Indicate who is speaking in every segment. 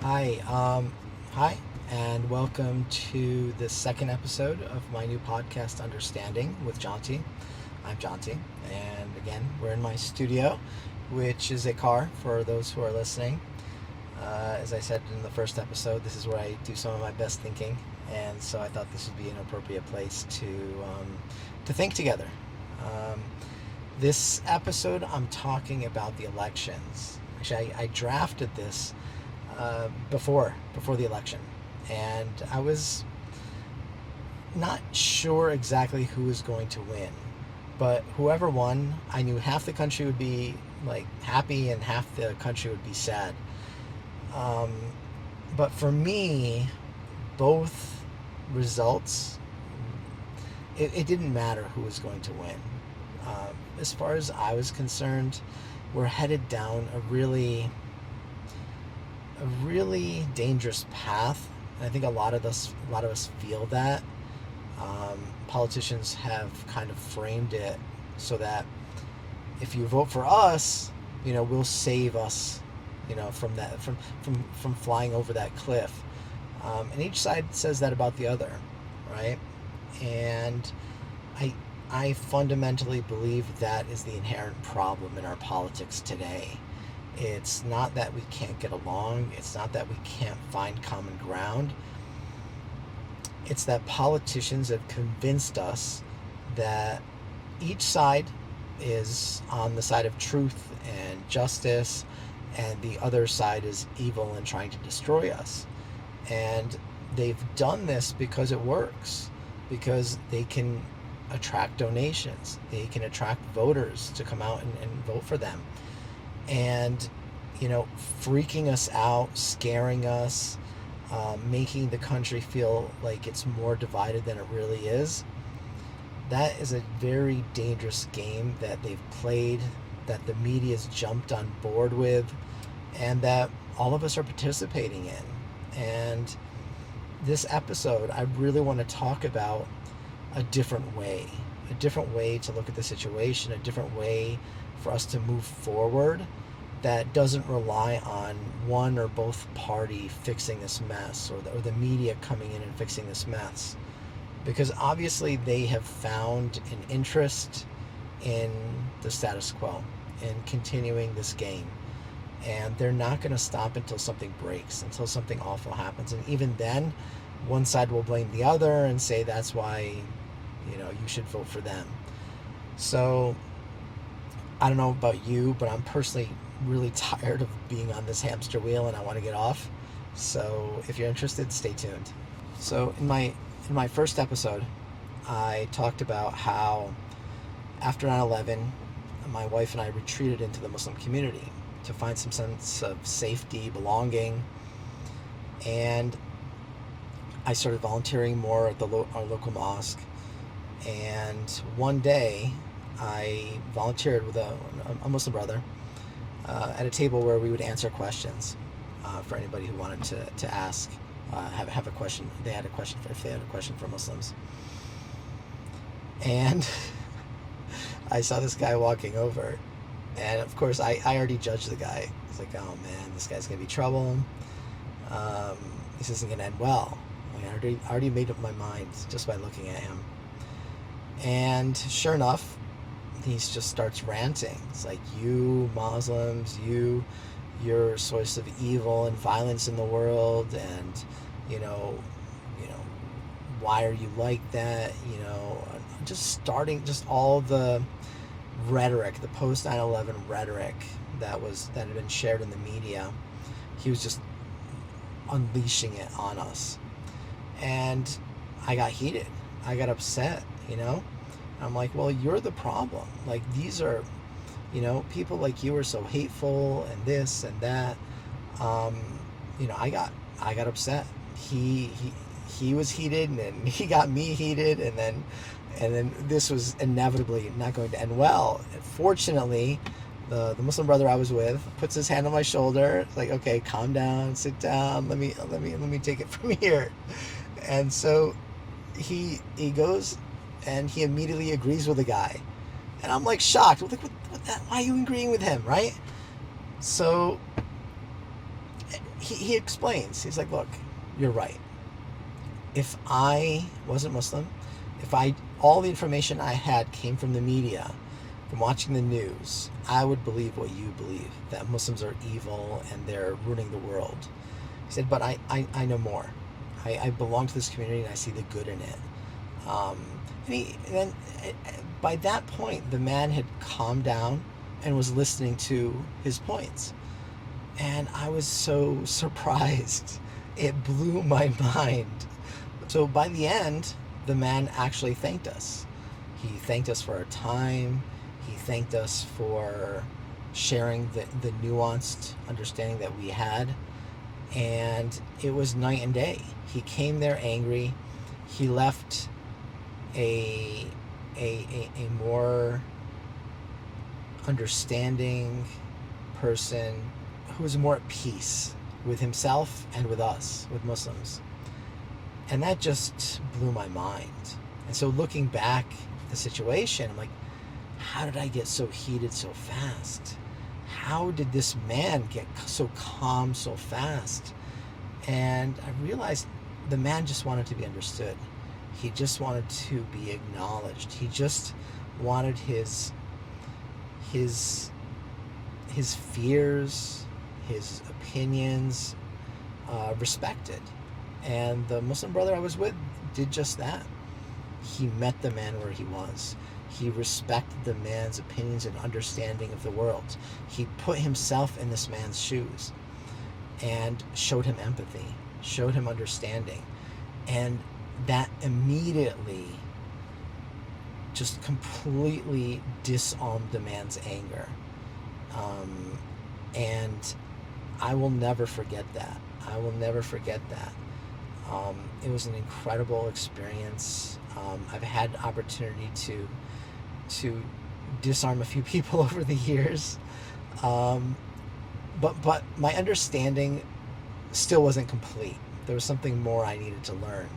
Speaker 1: Hi, hi, and welcome to the second episode of my new podcast, Understanding with Jonty. I'm Jonty, and again, we're in my studio, which is a car for those who are listening. As I said in the first episode, this is where I do some of my best thinking, and so I thought this would be an appropriate place to think together. Um, this episode, I'm talking about the elections. Actually, I drafted this before the election, and I was not sure exactly who was going to win, but whoever won, I knew half the country would be like happy and half the country would be sad. Um, but for me, both results, it didn't matter who was going to win. As far as I was concerned, we're headed down a really dangerous path. And I think a lot of us feel that. Politicians have kind of framed it so that if you vote for us, we'll save us, from that from flying over that cliff. And each side says that about the other, right? And I fundamentally believe that is the inherent problem in our politics today. It's not that we can't get along. It's not that we can't find common ground. It's that politicians have convinced us that each side is on the side of truth and justice, and the other side is evil and trying to destroy us. And they've done this because it works, because they can attract donations, they can attract voters to come out and vote for them. And freaking us out, scaring us, making the country feel like it's more divided than it really is. That is a very dangerous game that they've played, that the media's jumped on board with, and that all of us are participating in. And this episode, I really want to talk about a different way to look at the situation, a different way for us to move forward that doesn't rely on one or both party fixing this mess, or the media coming in and fixing this mess. Because obviously they have found an interest in the status quo, in continuing this game. And they're not going to stop until something breaks, until something awful happens. And even then, one side will blame the other and say that's why, you should vote for them. So I don't know about you, but I'm personally really tired of being on this hamster wheel and I want to get off. So if you're interested, stay tuned. So in my first episode, I talked about how after 9/11, my wife and I retreated into the Muslim community to find some sense of safety, belonging, and I started volunteering more at our local mosque. And one day, I volunteered with a Muslim brother at a table where we would answer questions for anybody who wanted to ask, have a question. If they had a question for Muslims. And I saw this guy walking over, and of course I already judged the guy. It's like, oh man, this guy's gonna be trouble. This isn't gonna end well. I already made up my mind just by looking at him. And sure enough, he just starts ranting. It's like, you Muslims, you're source of evil and violence in the world, and why are you like that? Just all the rhetoric, the post 9/11 rhetoric that had been shared in the media. He was just unleashing it on us, and I got heated. I got upset. I'm like, well, you're the problem. Like, these are, people like you are so hateful and this and that. I got upset. He was heated, and he got me heated, and then this was inevitably not going to end well. And fortunately, the Muslim brother I was with puts his hand on my shoulder, like, okay, calm down, sit down, let me take it from here. And so he goes, and he immediately agrees with the guy. And I'm like shocked. Like, what why are you agreeing with him, right? So he explains. He's like, look, you're right. If I wasn't Muslim, if I all the information I had came from the media, from watching the news, I would believe what you believe, that Muslims are evil and they're ruining the world. He said, but I know more. I belong to this community and I see the good in it. And then by that point, the man had calmed down and was listening to his points. And I was so surprised. It blew my mind. So by the end, the man actually thanked us. He thanked us for our time. He thanked us for sharing the nuanced understanding that we had. And it was night and day. He came there angry. He left a more understanding person who was more at peace with himself and with us, with Muslims. And that just blew my mind. And so looking back at the situation, I'm like, how did I get so heated so fast? How did this man get so calm so fast? And I realized the man just wanted to be understood. He just wanted to be acknowledged. He just wanted his fears, his opinions respected. And the Muslim brother I was with did just that. He met the man where he was. He respected the man's opinions and understanding of the world. He put himself in this man's shoes and showed him empathy, showed him understanding. And that immediately just completely disarmed the man's anger. And I will never forget that. I will never forget that. It was an incredible experience. I've had opportunity to disarm a few people over the years. But my understanding still wasn't complete. There was something more I needed to learn.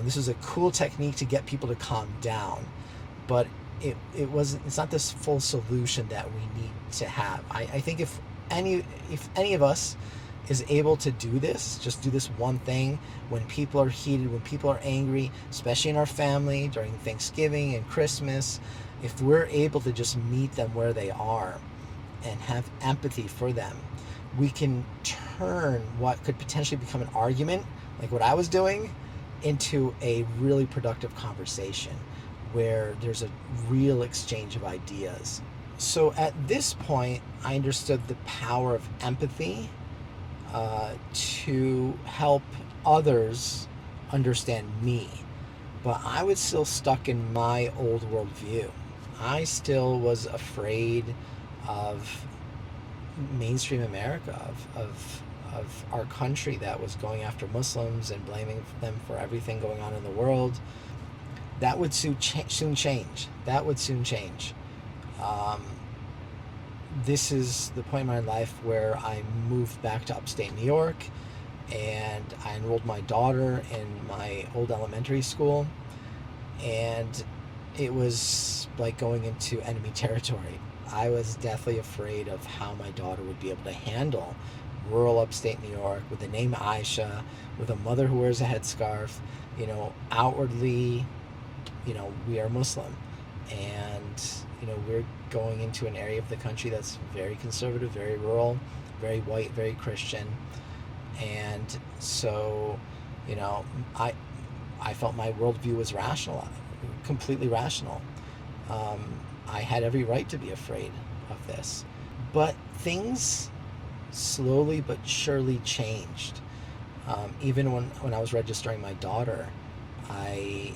Speaker 1: This was a cool technique to get people to calm down, but it's not this full solution that we need to have. I think if any of us is able to do this, just do this one thing when people are heated, when people are angry, especially in our family during Thanksgiving and Christmas, if we're able to just meet them where they are and have empathy for them, we can turn what could potentially become an argument, like what I was doing, into a really productive conversation where there's a real exchange of ideas. So at this point, I understood the power of empathy to help others understand me. But I was still stuck in my old worldview. I still was afraid of mainstream America, of our country that was going after Muslims and blaming them for everything going on in the world. That would soon change. That would soon change. This is the point in my life where I moved back to upstate New York, and I enrolled my daughter in my old elementary school, and it was like going into enemy territory. I was deathly afraid of how my daughter would be able to handle rural upstate New York with the name Aisha, with a mother who wears a headscarf. Outwardly, we are Muslim, and we're going into an area of the country that's very conservative, very rural, very white, very Christian. And so I felt my worldview was rational, completely rational. I had every right to be afraid of this, but things slowly but surely changed. Even when I was registering my daughter, I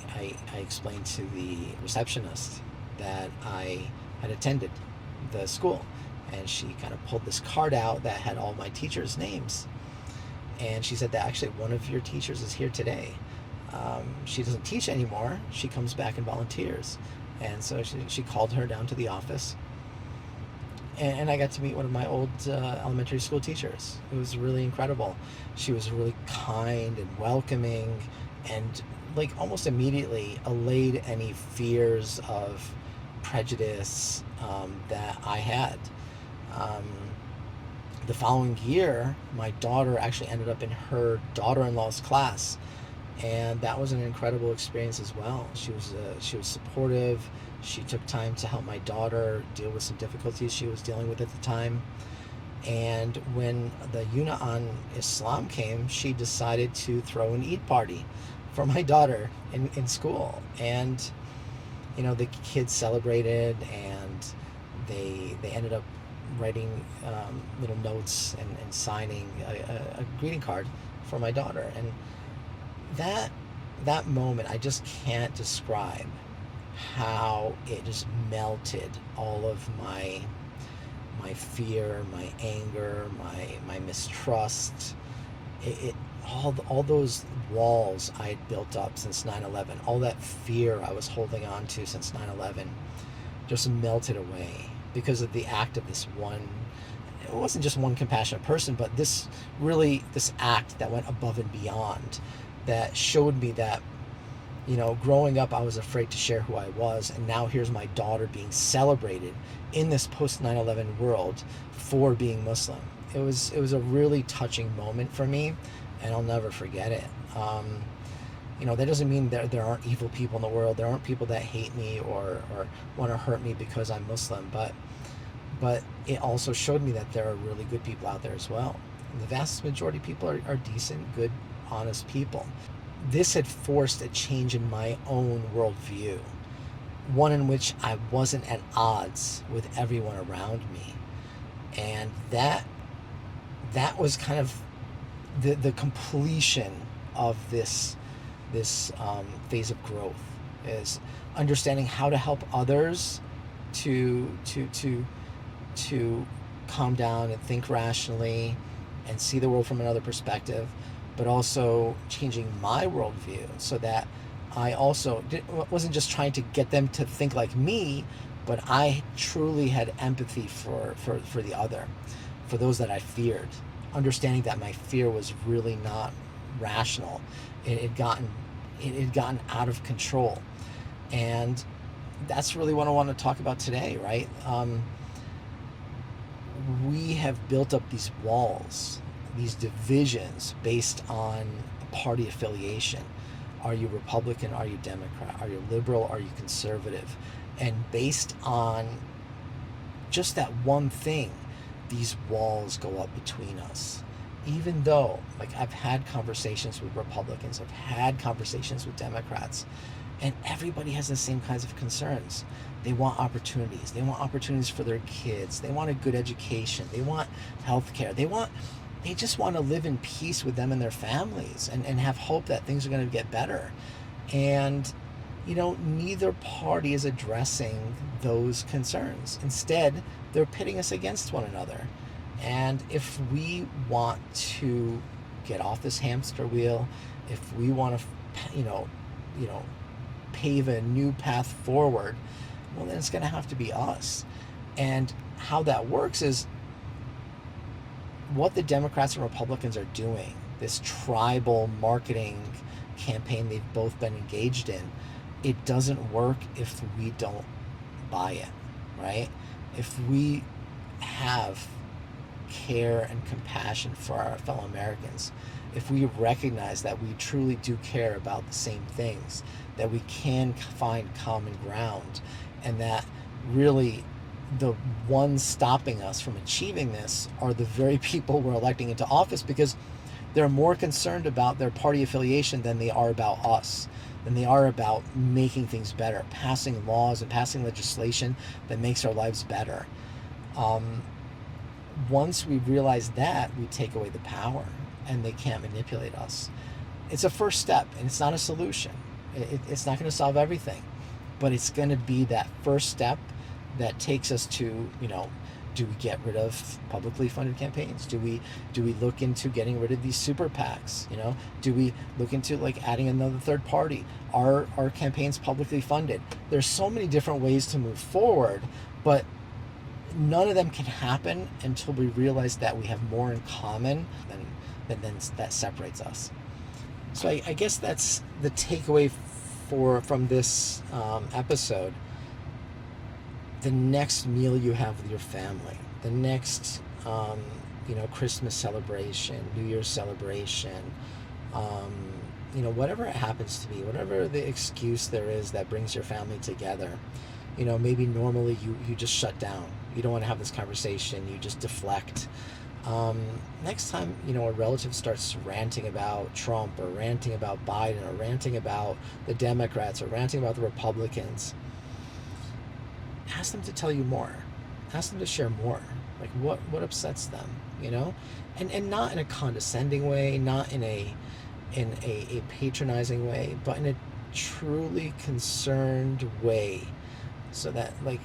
Speaker 1: explained to the receptionist that I had attended the school, and she kind of pulled this card out that had all my teachers' names, and she said that actually one of your teachers is here today. She doesn't teach anymore. She comes back and volunteers. And so she called her down to the office, and I got to meet one of my old elementary school teachers. It was really incredible. She was really kind and welcoming, and like almost immediately allayed any fears of prejudice that I had. the following year, my daughter actually ended up in her daughter-in-law's class, and that was an incredible experience as well. She was supportive. She took time to help my daughter deal with some difficulties she was dealing with at the time. And when the unit on Islam came, she decided to throw an Eid party for my daughter in school. And, you know, the kids celebrated, and they ended up writing little notes and signing a greeting card for my daughter. And that moment, I just can't describe how it just melted all of my fear, my anger, my mistrust. All those walls I had built up since 9/11, all that fear I was holding on to since 9/11, just melted away because of the act of this one. It wasn't just one compassionate person, but this act that went above and beyond, that showed me that, you know, growing up, I was afraid to share who I was, and now here's my daughter being celebrated in this post 9/11 world for being Muslim. It was a really touching moment for me, and I'll never forget it. You know, that doesn't mean there aren't evil people in the world. There aren't people that hate me or want to hurt me because I'm Muslim, but it also showed me that there are really good people out there as well. And the vast majority of people are decent, good, honest people. This had forced a change in my own worldview, one in which I wasn't at odds with everyone around me. And that was kind of the completion of this phase of growth, is understanding how to help others to calm down and think rationally and see the world from another perspective, but also changing my worldview so that I also wasn't just trying to get them to think like me, but I truly had empathy for the other, for those that I feared, understanding that my fear was really not rational. It had gotten out of control. And that's really what I want to talk about today, right? We have built up these walls, these divisions based on party affiliation. Are you Republican? Are you Democrat? Are you liberal? Are you conservative? And based on just that one thing, these walls go up between us. Even though, like, I've had conversations with Republicans, I've had conversations with Democrats, and everybody has the same kinds of concerns. They want opportunities. They want opportunities for their kids. They want a good education. They want health care. They just want to live in peace with them and their families, and have hope that things are going to get better. And, you know, neither party is addressing those concerns. Instead, they're pitting us against one another. And if we want to get off this hamster wheel, if we want to, you know, pave a new path forward, well, then it's going to have to be us. And how that works is what the Democrats and Republicans are doing, this tribal marketing campaign they've both been engaged in. It doesn't work if we don't buy it, right? If we have care and compassion for our fellow Americans, if we recognize that we truly do care about the same things, that we can find common ground, and that really the ones stopping us from achieving this are the very people we're electing into office, because they're more concerned about their party affiliation than they are about us, than they are about making things better, passing laws and passing legislation that makes our lives better. Once we realize that, we take away the power, and they can't manipulate us. It's a first step, and it's not a solution. It's not going to solve everything, but it's going to be that first step that takes us to, you know, do we get rid of publicly funded campaigns? Do we look into getting rid of these super PACs? You know, do we look into, like, adding another third party? Are our campaigns publicly funded? There's so many different ways to move forward, but none of them can happen until we realize that we have more in common than that separates us. So I guess that's the takeaway from this episode. The next meal you have with your family, the next Christmas celebration, New Year's celebration, um, whatever it happens to be, whatever the excuse there is that brings your family together. Maybe normally you just shut down. You don't want to have this conversation. You just deflect. Next time, a relative starts ranting about Trump or ranting about Biden or ranting about the Democrats or ranting about the Republicans, ask them to tell you more. Ask them to share more. Like what upsets them, and not in a condescending way, not in a patronizing way, but in a truly concerned way, so that like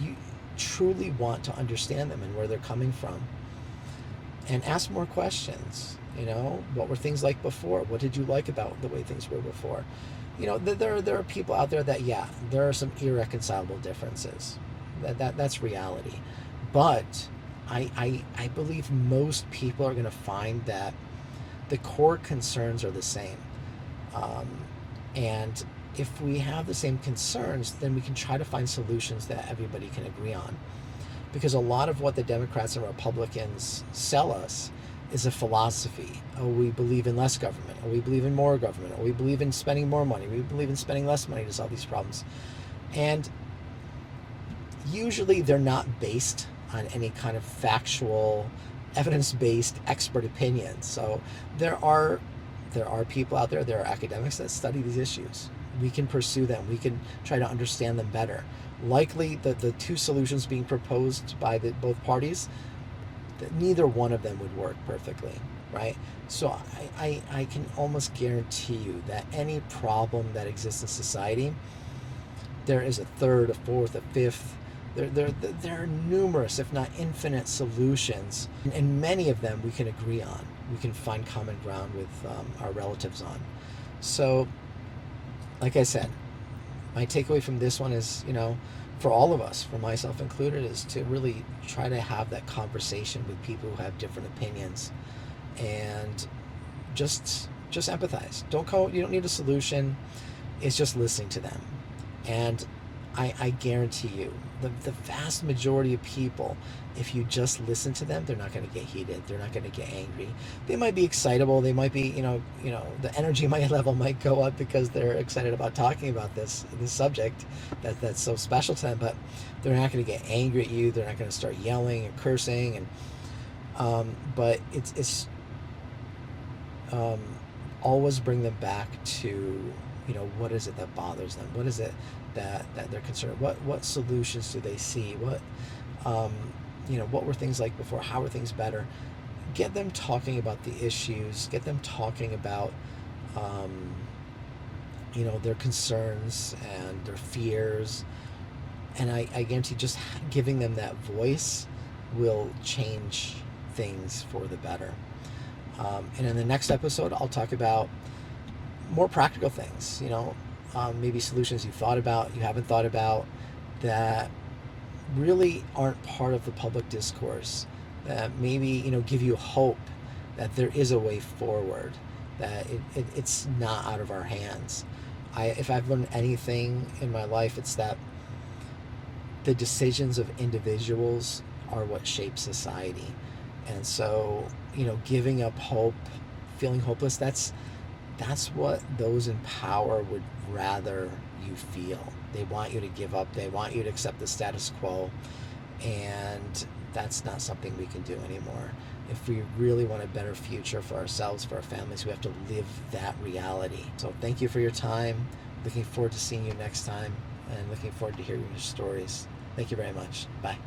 Speaker 1: you truly want to understand them and where they're coming from. And ask more questions. What were things like before? What did you like about the way things were before? There are people out there that, yeah, there are some irreconcilable differences. That's reality. But I believe most people are going to find that the core concerns are the same. And if we have the same concerns, then we can try to find solutions that everybody can agree on. Because a lot of what the Democrats and Republicans sell us is a philosophy. Oh, we believe in less government. Oh, we believe in more government. Oh, we believe in spending more money. We believe in spending less money to solve these problems. And usually they're not based on any kind of factual, evidence-based expert opinion. So there are people out there, there are academics that study these issues. We can pursue them. We can try to understand them better. Likely the two solutions being proposed by both parties, neither one of them would work perfectly, right? So I can almost guarantee you that any problem that exists in society, there is a third, a fourth, a fifth. There are numerous, if not infinite, solutions, and many of them we can agree on. We can find common ground with our relatives on. So, like I said, my takeaway from this one is, for all of us, for myself included, is to really try to have that conversation with people who have different opinions, and just empathize. You don't need a solution. It's just listening to them. And I guarantee you, the vast majority of people, if you just listen to them, they're not going to get heated. They're not going to get angry. They might be excitable. They might be, the energy level might go up because they're excited about talking about this subject that's so special to them. But they're not going to get angry at you. They're not going to start yelling and cursing. And but it's always bring them back to, what is it that bothers them? What is it that they're concerned? What solutions do they see? What were things like before? How were things better? Get them talking about the issues. Get them talking about, their concerns and their fears. And I guarantee just giving them that voice will change things for the better. And in the next episode, I'll talk about more practical things, maybe solutions you haven't thought about, that really aren't part of the public discourse, that maybe, give you hope that there is a way forward, that it's not out of our hands. If I've learned anything in my life, it's that the decisions of individuals are what shape society. And so, giving up hope, feeling hopeless, that's what those in power would rather you feel. They want you to give up. They want you to accept the status quo. And that's not something we can do anymore. If we really want a better future for ourselves, for our families, we have to live that reality. So thank you for your time. Looking forward to seeing you next time, and looking forward to hearing your stories. Thank you very much. Bye.